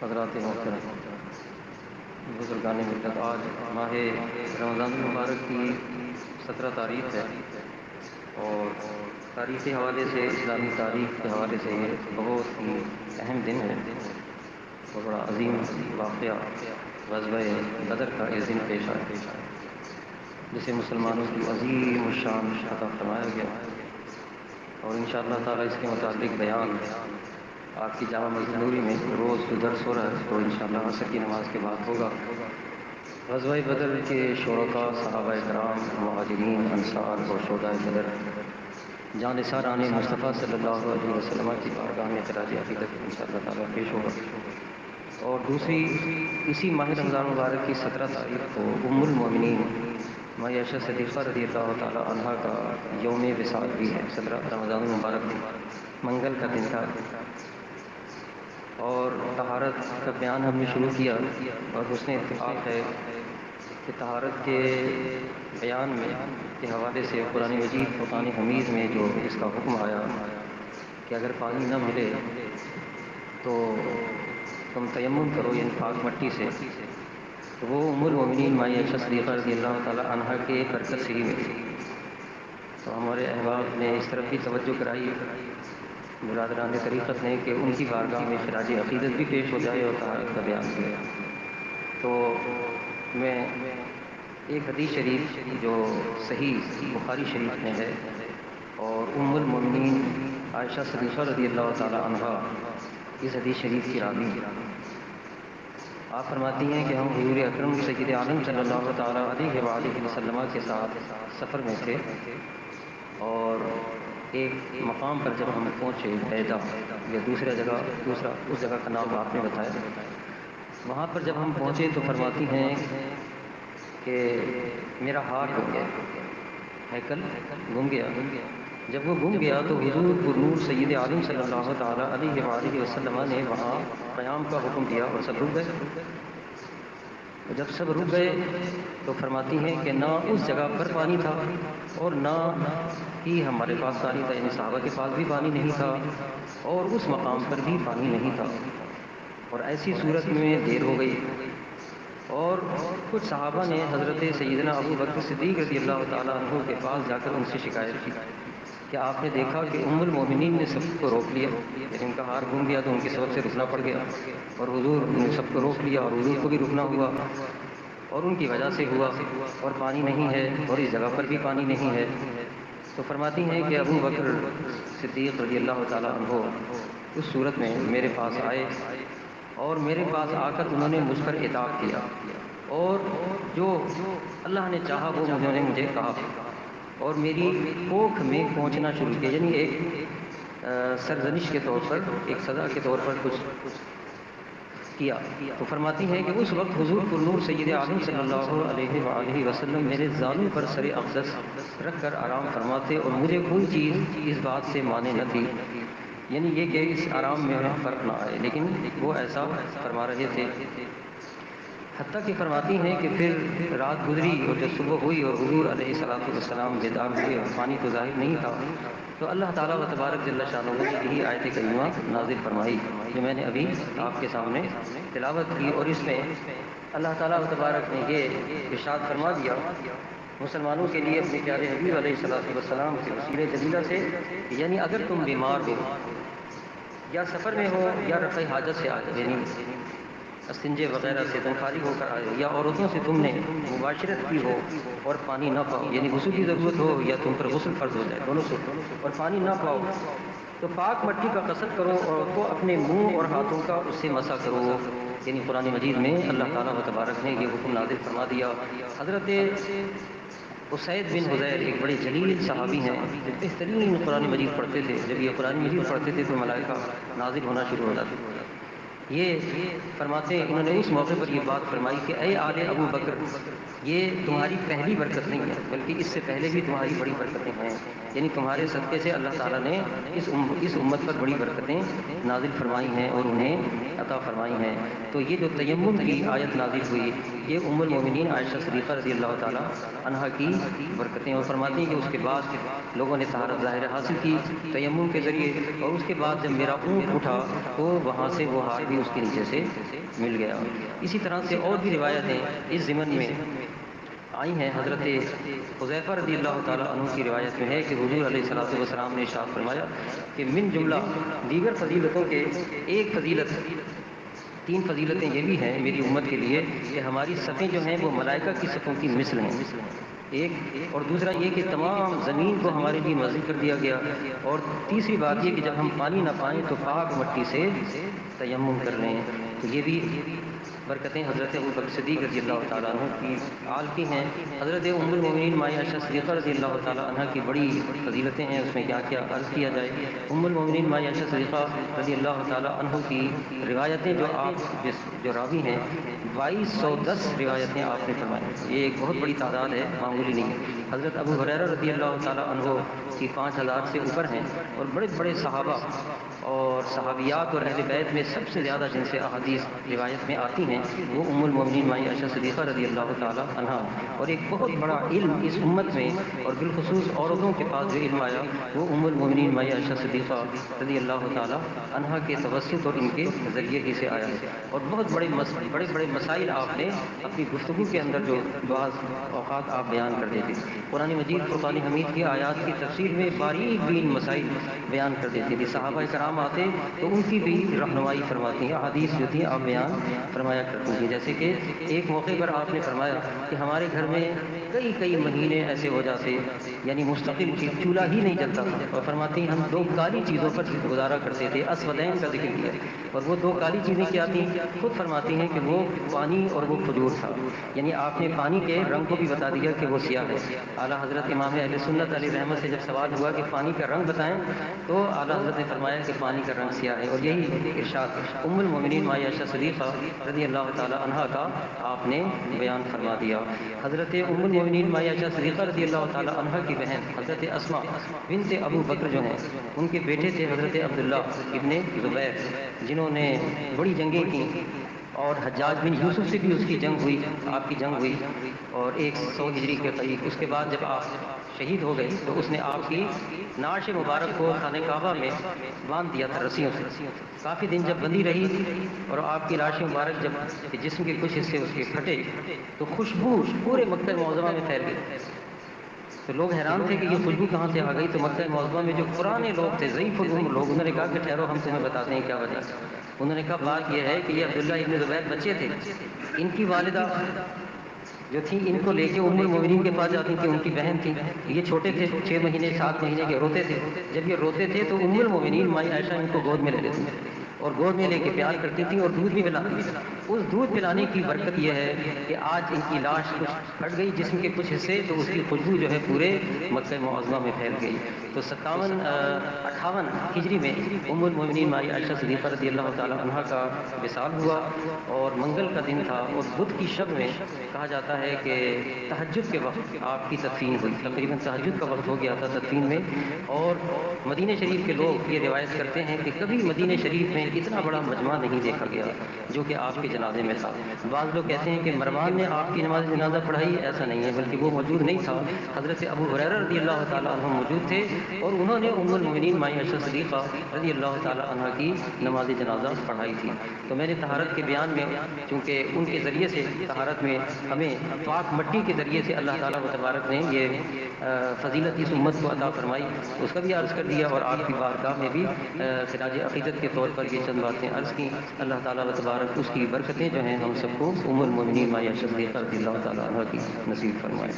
حضرات محترم بزرگان ملت، آج ماہ رمضان المبارک کی 17 تاریخ ہے اور تاریخی حوالے سے، اسلامی تاریخ کے حوالے سے یہ بہت ہی اہم دن ہے اور بڑا عظیم واقعہ غزوہ بدر کا اس دن پیش آیا، جسے مسلمانوں کی عظیم الشان عطا فرمایا گیا، اور انشاءاللہ تعالی اس کے متعلق بیان آپ کی جامع مسجد نوری میں روز جو درس ہو رہا ہے تو انشاءاللہ عصر کی نماز کے بعد ہوگا۔ غزوہ بدر کے شرکاء، صحابہ کرام، مہاجرین، انصار اور شہداء بدر جانثاران مصطفیٰ صلی اللہ علیہ وسلم کی بارگاہ میں خراج عقیدت انشاءاللہ تعالیٰ پیش ہوگا۔ اور دوسری، اسی ماہ رمضان مبارک کی 17 تاریخ کو ام المومنین ماں عائشہ صدیقہ رضی اللہ تعالیٰ عنہا کا یوم وصال بھی ہے۔ 17 رمضان المبارک منگل کا دن تھا، اور طہارت کا بیان ہم نے شروع کیا، اور حسن اتفاق ہے کہ طہارت کے بیان میں کے حوالے سے قرآن مجید فرقان حمید میں جو اس کا حکم آیا کہ اگر پانی نہ ملے تو تم تیمم کرو، یعنی پاک مٹی سے، تو وہ ام المومنین ماں عائشہ صدیقہ رضی اللہ تعالیٰ عنہا کے برکت سے ہی ملی۔ تو ہمارے احباب نے اس طرف بھی توجہ کرائی، برادران طریقت نے، کہ ان کی بارگاہ میں خراج عقیدت بھی پیش ہو جائے اور طہارت کا بیان بھی۔ تو میں ایک حدیث شریف جو صحیح بخاری شریف میں ہے، اور ام المومنین عائشہ صدیقہ رضی اللہ تعالیٰ عنہا اس حدیث شریف کی راوی، آپ فرماتی ہیں کہ ہم حضور اکرم سید عالم صلی اللہ تعالیٰ علیہ وآلہ وسلم کے ساتھ سفر میں تھے، اور ایک مقام پر جب ہم پہنچے، بیدا یا دوسرا اس جگہ کا نام آپ نے بتایا، وہاں پر جب ہم پہنچے تو فرماتی ہیں کہ میرا ہار گم گیا، ہیکل گم گیا۔ جب وہ گم گیا تو حضور پر سید عالم صلی اللہ تعالیٰ علیہ وآلہ وسلم نے وہاں قیام کا حکم دیا اور سب رک گئے۔ جب سب رک گئے تو فرماتی ہیں کہ نہ اس جگہ پر پانی تھا اور نہ ہی ہمارے پاس پانی تھا، یعنی صحابہ کے پاس بھی پانی نہیں تھا اور اس مقام پر بھی پانی نہیں تھا، اور ایسی صورت میں دیر ہو گئی۔ اور کچھ صحابہ نے حضرت سیدنا ابو بکر صدیق رضی اللہ تعالیٰ عنہ کے پاس جا کر ان سے شکایت کی کہ آپ نے دیکھا کہ ام المومنین نے سب کو روک لیا، یعنی ان کا ہار گم گیا تو ان کے سبب سے رکنا پڑ گیا، اور حضور نے سب کو روک لیا اور حضور کو بھی رکنا ہوا، اور ان کی وجہ سے ہوا، اور پانی نہیں ہے اور اس جگہ پر بھی پانی نہیں ہے۔ تو فرماتی ہیں کہ ابو بکر صدیق رضی اللہ تعالیٰ عنہ اس صورت میں میرے پاس آئے، اور میرے پاس آ کر انہوں نے مجھ پر عتاب کیا، اور جو اللہ نے چاہا وہ انہوں نے مجھے کہا، اور میری کوکھ میں پہنچنا شروع کیا، یعنی ایک سرزنش کے طور پر، ایک سزا کے طور پر کچھ کیا۔ تو فرماتی ہیں کہ اس وقت حضور پر نور سید عالم صلی اللہ علیہ وآلہ وسلم میرے زانو پر سر اقدس رکھ کر آرام فرماتے، اور مجھے کوئی چیز اس بات سے مانے نہ تھی، یعنی یہ کہ اس آرام میں فرق نہ آئے، لیکن وہ ایسا فرما رہے تھے۔ حتیٰ کہ فرماتی ہیں کہ پھر رات گزری اور جب صبح ہوئی اور حضور علیہ الصلوۃ والسلام بیدار ہوئے اور پانی تو ظاہر نہیں تھا، تو اللہ تعالیٰ و تبارک جل شانہ نے یہی آیت کریمہ نازل فرمائی جو میں نے ابھی آپ کے سامنے تلاوت کی، اور اس میں اللہ تعالیٰ و تبارک نے یہ ارشاد فرما دیا مسلمانوں کے لیے اپنے پیارے حبیب علیہ الصلوۃ والسلام کے وسیلے جلیلہ سے، یعنی اگر تم بیمار ہو یا سفر میں ہو یا رفع حاجت سے آئے، یعنی استنجے وغیرہ سے تم فارغ ہو کر آئے، یا عورتوں سے تم نے مباشرت کی ہو اور پانی نہ پاؤ، یعنی غسل کی ضرورت ہو یا تم پر غسل فرض ہو جائے، دونوں سے، اور پانی نہ پاؤ، تو پاک مٹی کا قصد کرو اور تو اپنے منہ اور ہاتھوں کا اس سے مسح کرو۔ یعنی قرآن مجید میں اللہ تعالیٰ و تبارک نے یہ حکم نازل فرما دیا۔ حضرت اسید بن حضیر ایک بڑے جلیل صحابی ہیں جو بہترین قرآن مجید پڑھتے تھے، جب یہ قرآن مجید پڑھتے تھے تو ملائکہ نازل ہونا شروع ہو جاتے۔ یہ فرماتے ہیں، انہوں نے اس موقع پر یہ بات فرمائی کہ اے آل ابو بکر، یہ تمہاری پہلی برکت نہیں ہے بلکہ اس سے پہلے بھی تمہاری بڑی برکتیں ہیں، یعنی تمہارے صدقے سے اللہ تعالیٰ نے اس امت پر بڑی برکتیں نازل فرمائی ہیں اور انہیں عطا فرمائی ہیں۔ تو یہ جو تیمم کی آیت نازل ہوئی، یہ ام المومنین عائشہ صدیقہ رضی اللہ تعالیٰ عنہا کی برکتیں، اور فرماتی ہیں کہ اس کے بعد لوگوں نے طہارت ظاہر حاصل کی تیمم کے ذریعے، اور اس کے بعد جب میرا اونٹ اٹھا تو وہاں سے وہ ہار بھی بھی اس کے نیچے سے مل گیا۔ اسی طرح سے اور بھی روایتیں اس ضمن میں آئی ہیں۔ حضرت حذیفہ رضی اللہ تعالیٰ عنہ کی روایت میں ہے کہ حضور علیہ الصلوۃ والسلام نے ارشاد فرمایا کہ من جملہ دیگر فضیلتوں کے ایک فضیلت، تین فضیلتیں یہ بھی ہیں میری امت کے لیے کہ ہماری صفیں جو ہیں وہ ملائکہ کی صفوں کی مثل ہیں، ایک، اور دوسرا یہ کہ تمام زمین کو ہمارے لیے مسجد کر دیا گیا، اور تیسری بات یہ کہ جب ہم پانی نہ پائیں تو پاک مٹی سے تیمم کر لیں۔ تو یہ بھی برکتیں حضرت ابوبکر صدیق رضی اللہ تعالیٰ عنہ کی آل کی ہیں۔ حضرت ام المؤمنین مائی عائشہ صدیقہ رضی اللہ تعالیٰ عنہ کی بڑی فضیلتیں ہیں، اس میں کیا کیا عرض کیا جائے۔ ام المؤمنین مائی عائشہ صدیقہ رضی اللہ تعالیٰ عنہ کی روایتیں جو آپ جو راوی ہیں 2210 روایتیں آپ نے فرمائی، یہ ایک بہت بڑی تعداد ہے، معمولی نہیں ہے۔ حضرت ابو ہریرہ رضی اللہ تعالیٰ عنہ کی 5000 سے اوپر ہیں، اور بڑے بڑے صحابہ اور صحابیات اور اہل بیت میں سب سے زیادہ جن سے احادیث روایت میں آتی ہیں وہ ام المؤمنین مائی عائشہ صدیقہ رضی اللہ تعالیٰ عنہ، اور ایک بہت بڑا علم اس امت میں اور بالخصوص عورتوں کے پاس جو علم آیا وہ ام المؤمنین مائی عائشہ صدیقہ رضی اللہ تعالیٰ عنہ کے توسط اور ان کے ذریعے ہی سے آیا ہے۔ اور بہت بڑے بڑے مسائل آپ نے اپنی گفتگو کے اندر جو بعض اوقات آپ بیان کر دیتے، قرآن مجید فرقان حمید کی آیات کی تفسیر میں باریک بین مسائل بیان کر دیتے تھے، صحابہ کرام آتے تو ان کی بھی رہنمائی فرماتی ہیں، احادیث جو تھی آپ بیان فرمایا کرتی ہیں۔ جیسے کہ ایک موقع پر آپ نے فرمایا کہ ہمارے گھر میں کئی مہینے ایسے ہو جاتے یعنی مستقل چولہا ہی نہیں جلتا تھا، اور فرماتی ہیں ہم دو کالی چیزوں پر گزارا کرتے تھے، اسودین کا ذکر کیا، اور وہ دو کالی چیزیں کیا تھیں؟ خود فرماتی ہیں کہ وہ پانی اور وہ کھجور تھا، یعنی آپ نے پانی کے رنگ کو بھی بتا دیا کہ وہ سیاہ ہے۔ اعلیٰ حضرت امام اہل سنت علیہ رحمت سے جب سوال ہوا کہ پانی کا رنگ بتائیں تو اعلیٰ حضرت نے فرمایا کہ پانی کا رنگ سیاہ ہے، اور یہی ارشاد ام المؤمنین مائی عائشہ صدیقہ رضی اللہ تعالیٰ عنہا کا آپ نے بیان فرما دیا۔ حضرت ام المؤمنین مائی عائشہ صدیقہ رضی اللہ تعالیٰ عنہا کی بہن حضرت اسماء بنت ابو بکر جو ہیں ان کے بیٹے تھے حضرت عبداللہ ابن زبیر، جنہوں نے بڑی جنگیں کی، اور حجاج بن یوسف سے بھی اس کی جنگ ہوئی، آپ کی جنگ ہوئی، اور 100 ہجری کے قریب۔ اس کے بعد جب آپ شہید ہو گئے تو اس نے آپ کی نعش مبارک کو خانہ کعبہ میں باندھ دیا تھا رسیوں سے، کافی دن جب بندھی رہی اور آپ کی لاش مبارک جب جسم کے کچھ حصے اس کے پھٹے تو خوشبو پورے مکہ معظمہ میں پھیل گئی، تو لوگ حیران تھے کہ یہ خوشبو کہاں سے آ گئی۔ تو مکہ معظمہ میں جو پرانے لوگ تھے، ضعیف العمر لوگ، انہوں نے کہا کہ ٹھہرو ہم تمہیں بتاتے ہیں کیا وجہ۔ انہوں نے کہا بات یہ ہے کہ یہ عبداللہ ابن زبیر بچے تھے، ان کی والدہ جو تھی ان کو لے کے ام المؤمنین کے پاس جاتی تھی، ان کی بہن تھی، یہ چھوٹے تھے 6 مہینے 7 مہینے کے، روتے تھے، جب یہ روتے تھے تو ام المؤمنین مائی عائشہ ان کو گود میں لے لیتی اور گود میں لے کے پیار کرتی تھیں اور دودھ بھی پلاتی تھیں۔ اس دودھ پلانے کی برکت یہ ہے کہ آج ان کی لاش کچھ پھٹ گئی جسم کے کچھ حصے، تو اس کی خوشبو جو ہے پورے مکہ معظمہ میں پھیل گئی۔ تو 58 ہجری میں ام المؤمنین مائی عائشہ صدیقہ رضی اللہ تعالیٰ عنہ کا وصال ہوا، اور منگل کا دن تھا، اور بدھ کی شب میں کہا جاتا ہے کہ تہجد کے وقت آپ کی تدفین ہوئی، تقریباً تہجد کا وقت ہو گیا تھا تدفین میں۔ اور مدینہ شریف کے لوگ یہ روایت کرتے ہیں کہ کبھی مدینہ شریف میں اتنا بڑا مجمع نہیں دیکھا گیا جو کہ آپ کے جنازے میں تھا۔ بعض لوگ کہتے ہیں کہ مروان نے آپ کی نماز جنازہ پڑھائی، ایسا نہیں ہے، بلکہ وہ موجود نہیں تھا، حضرت ابو ہریرہ رضی اللہ تعالیٰ عنہ موجود تھے، اور انہوں نے ام المؤمنین مائی عائشہ صدیقہ رضی اللہ تعالیٰ عنہ کی نماز جنازہ پڑھائی تھی۔ تو میں نے طہارت کے بیان میں چونکہ ان کے ذریعے سے طہارت میں ہمیں پاک مٹی کے ذریعے سے اللہ تعالیٰ تبارک نے یہ فضیلت اس امت کو عطا فرمائی، اس کا بھی عرض کر دیا، اور آپ کی بارگاہ میں بھی خراج عقیدت کے طور پر یہ چند باتیں عرض کی۔ اللہ تعالیٰ تبارک اس کی برکتیں جو ہیں ہم سب کو ام المؤمنین مائی عائشہ صدیقہ رضی اللہ تعالیٰ عنہ کی نصیب فرمائے۔